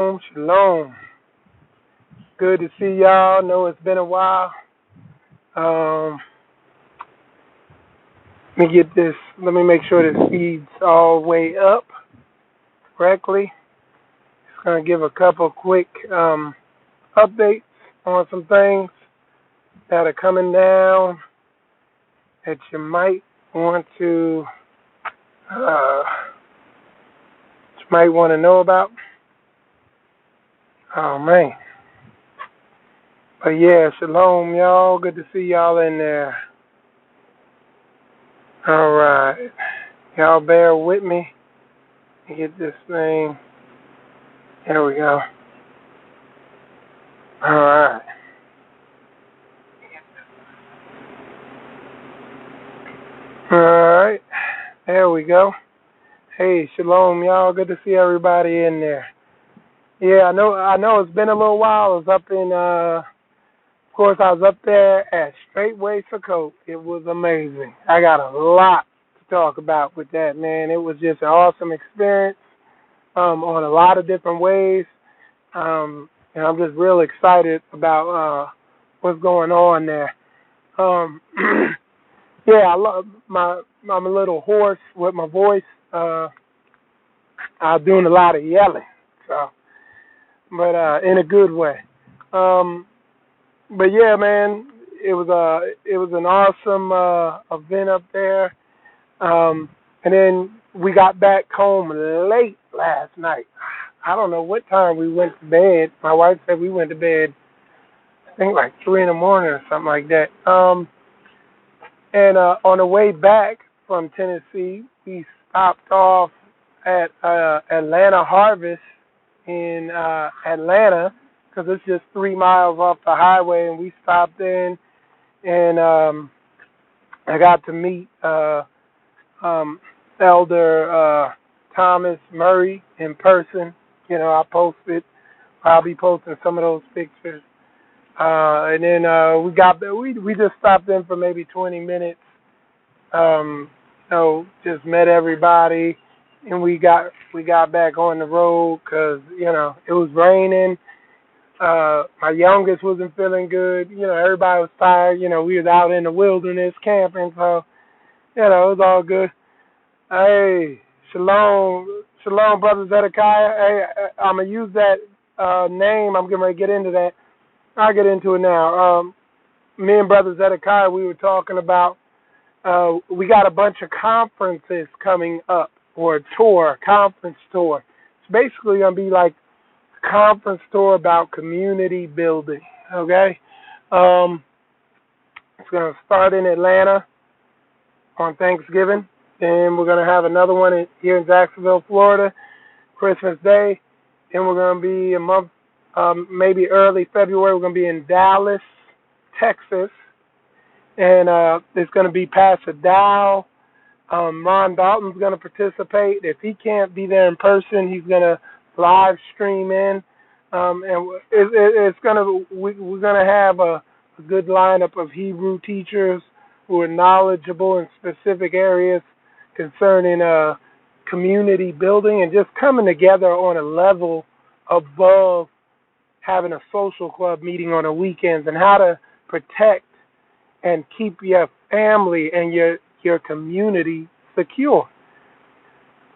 Shalom. Good to see y'all. Know it's been a while. Um, Let me get this. Let me make sure this feed's all the way up correctly. Just gonna give a couple quick updates on some things that are coming down that you might want to uh, know about. Oh man. But yeah, shalom, y'all. Good to see y'all in there. All right. Y'all bear with me. Get this thing. There we go. All right. All right. There we go. Hey, shalom, y'all. Good to see everybody in there. Yeah, I know it's been a little while. I was up in of course I was up there at Straightway Sukkot. It was amazing. I got a lot to talk about with that, man. It was just an awesome experience on a lot of different ways. And I'm just real excited about what's going on there. Um, yeah, I love I'm a little hoarse with my voice. I'm doing a lot of yelling, so but in a good way. Um, but yeah, man, it was an awesome event up there. And then we got back home late last night. I don't know what time we went to bed. My wife said we went to bed, I think like 3 in the morning or something like that. And on the way back from Tennessee, we stopped off at Atlanta Harvest in Atlanta because it's just 3 miles off the highway, and we stopped in, and I got to meet um, Elder Thomas Murray in person. You know, I'll be posting some of those pictures. And then we just stopped in for maybe 20 minutes. Just met everybody, and we got back on the road because it was raining. My youngest wasn't feeling good. Everybody was tired. We was out in the wilderness camping, so it was all good. Hey, shalom, brother Zedekiah. Hey, I'm gonna use that name. I'm getting ready to get into that. I'll get into it now. Me and brother Zedekiah, we were talking about. We got a bunch of conferences coming up, or a conference tour. It's basically gonna be like a conference tour about community building. Okay, um, it's gonna start in Atlanta on Thanksgiving. Then we're gonna have another one here in Jacksonville, Florida, Christmas Day. Then we're gonna be a month, maybe early February. We're gonna be in Dallas, Texas, and it's gonna be Pastor Dow. Ron Dalton's gonna participate. If he can't be there in person, he's gonna live stream in, and it's we're gonna have a good lineup of Hebrew teachers who are knowledgeable in specific areas concerning community building and just coming together on a level above having a social club meeting on the weekends, and how to protect and keep your family and your community secure.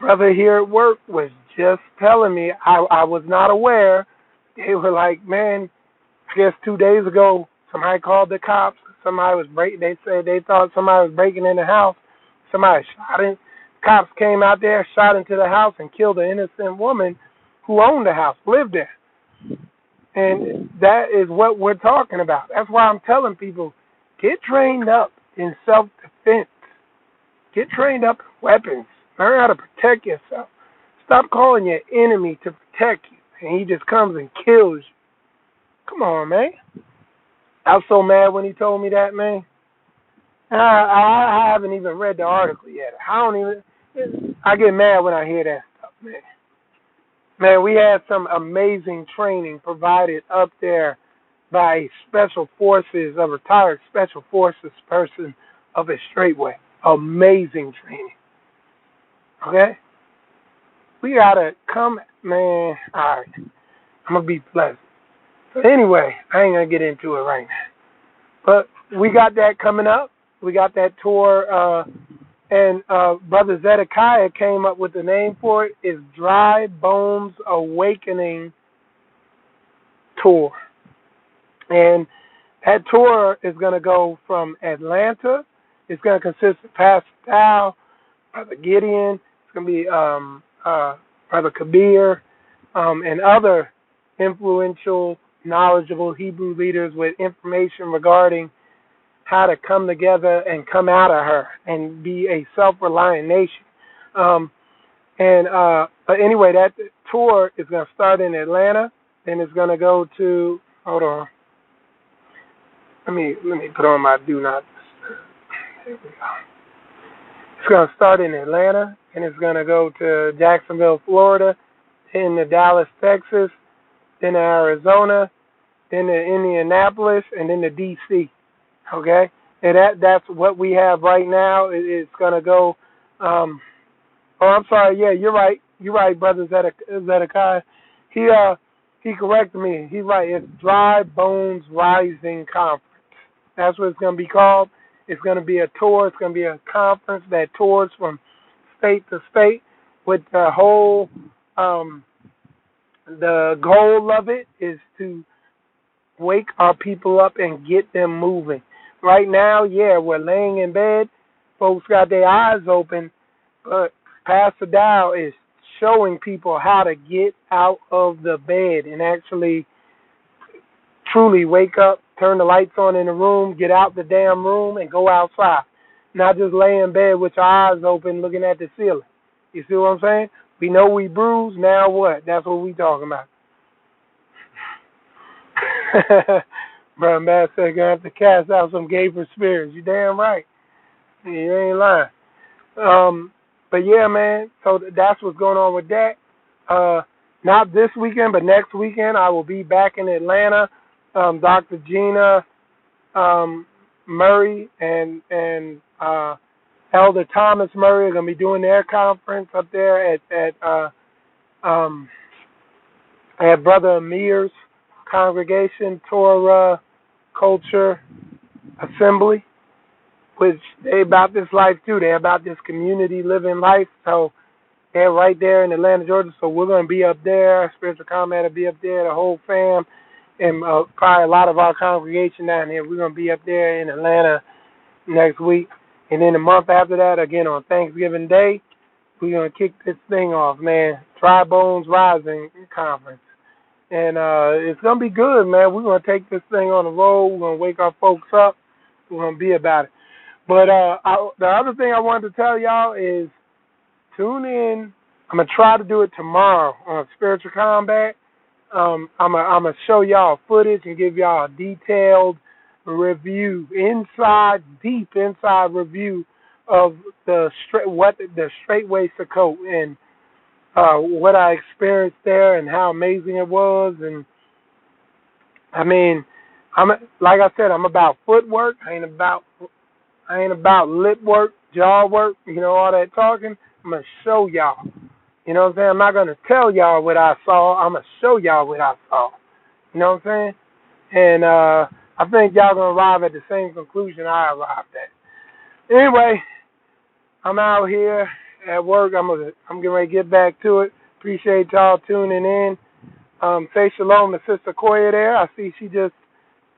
Brother here at work was just telling me, I was not aware. They were like, man, I guess 2 days ago somebody called the cops. They said they thought somebody was breaking in the house. Somebody shot in. Cops came out there, shot into the house, and killed an innocent woman who owned the house, lived there. And that is what we're talking about. That's why I'm telling people, get trained up in self-defense. Get trained up in weapons. Learn how to protect yourself. Stop calling your enemy to protect you, and he just comes and kills you. Come on, man. I was so mad when he told me that, man. I haven't even read the article yet. I get mad when I hear that stuff, man. Man, we had some amazing training provided up there by a retired special forces person of a straightway. Amazing training. Okay? We gotta come, man. All right. I'm going to be pleasant. But anyway, I ain't going to get into it right now. But we got that coming up. We got that tour, and Brother Zedekiah came up with the name for it. It's Dry Bones Awakening Tour. And that tour is going to go from Atlanta. It's going to consist of Pastor Dow, Brother Gideon. It's going to be Brother Kabir, and other influential, knowledgeable Hebrew leaders with information regarding how to come together and come out of her and be a self-reliant nation. But anyway, that tour is going to start in Atlanta. Then it's going to go to, hold on. Let me put on my do not disturb. There we go. It's going to start in Atlanta, and it's going to go to Jacksonville, Florida, then to Dallas, Texas, then to Arizona, then to Indianapolis, and then to D.C. Okay? And that's what we have right now. It's going to go, oh, I'm sorry. Yeah, you're right. You're right, Brother Zedekiah. He corrected me. He's right. It's Dry Bones Rising Conference. That's what it's going to be called. It's going to be a tour. It's going to be a conference that tours from state to state with the whole, the goal of it is to wake our people up and get them moving. Right now, yeah, we're laying in bed. Folks got their eyes open, but Pastor Dow is showing people how to get out of the bed and actually truly wake up, turn the lights on in the room, get out the damn room, and go outside. Not just lay in bed with your eyes open looking at the ceiling. You see what I'm saying? We know we bruised, now what? That's what we talking about. Brother Matt said, gonna have to cast out some gaper spirits. You damn right. You ain't lying. But yeah, man, so that's what's going on with that. Not this weekend, but next weekend, I will be back in Atlanta. Dr. Gina Murray and Elder Thomas Murray are going to be doing their conference up there at Brother Amir's congregation, Torah Culture Assembly, which they about this life too. They're about this community living life. So they're right there in Atlanta, Georgia. So we're going to be up there. Spiritual Combat will be up there, the whole fam, and probably a lot of our congregation down here. We're going to be up there in Atlanta next week. And then the month after that, again on Thanksgiving Day, we're going to kick this thing off, man. Dry Bones Rising Conference. And it's going to be good, man. We're going to take this thing on the road. We're going to wake our folks up. We're going to be about it. But the other thing I wanted to tell y'all is tune in. I'm going to try to do it tomorrow on Spiritual Combat. I'm going to show y'all footage and give y'all a detailed review, deep inside review of the Straightway Sukkot and what I experienced there and how amazing it was. And I mean, like I said, I'm about footwork. I ain't about lip work, jaw work, all that talking. I'm going to show y'all. You know what I'm saying? I'm not going to tell y'all what I saw. I'm going to show y'all what I saw. You know what I'm saying? And I think y'all going to arrive at the same conclusion I arrived at. Anyway, I'm out here at work. I'm getting ready to get back to it. Appreciate y'all tuning in. Say shalom to Sister Koya there. I see she just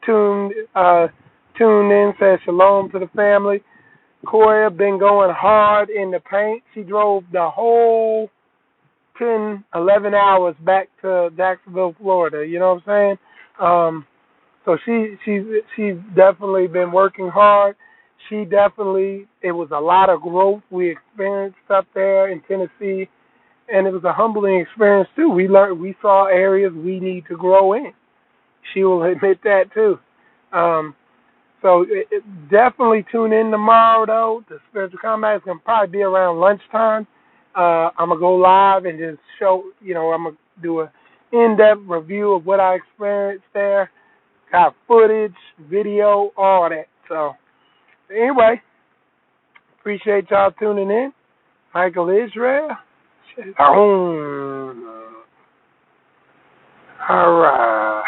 tuned in, said shalom to the family. Koya been going hard in the paint. She drove the whole 10, 11 hours back to Jacksonville, Florida. You know what I'm saying? So she's definitely been working hard. It was a lot of growth we experienced up there in Tennessee, and it was a humbling experience too. We saw areas we need to grow in. She will admit that too. So definitely tune in tomorrow, though. The Spiritual Combat is going to probably be around lunchtime. I'm going to go live and just show, I'm going to do an in-depth review of what I experienced there. Got footage, video, all that. So anyway, appreciate y'all tuning in. Michael Israel. All right.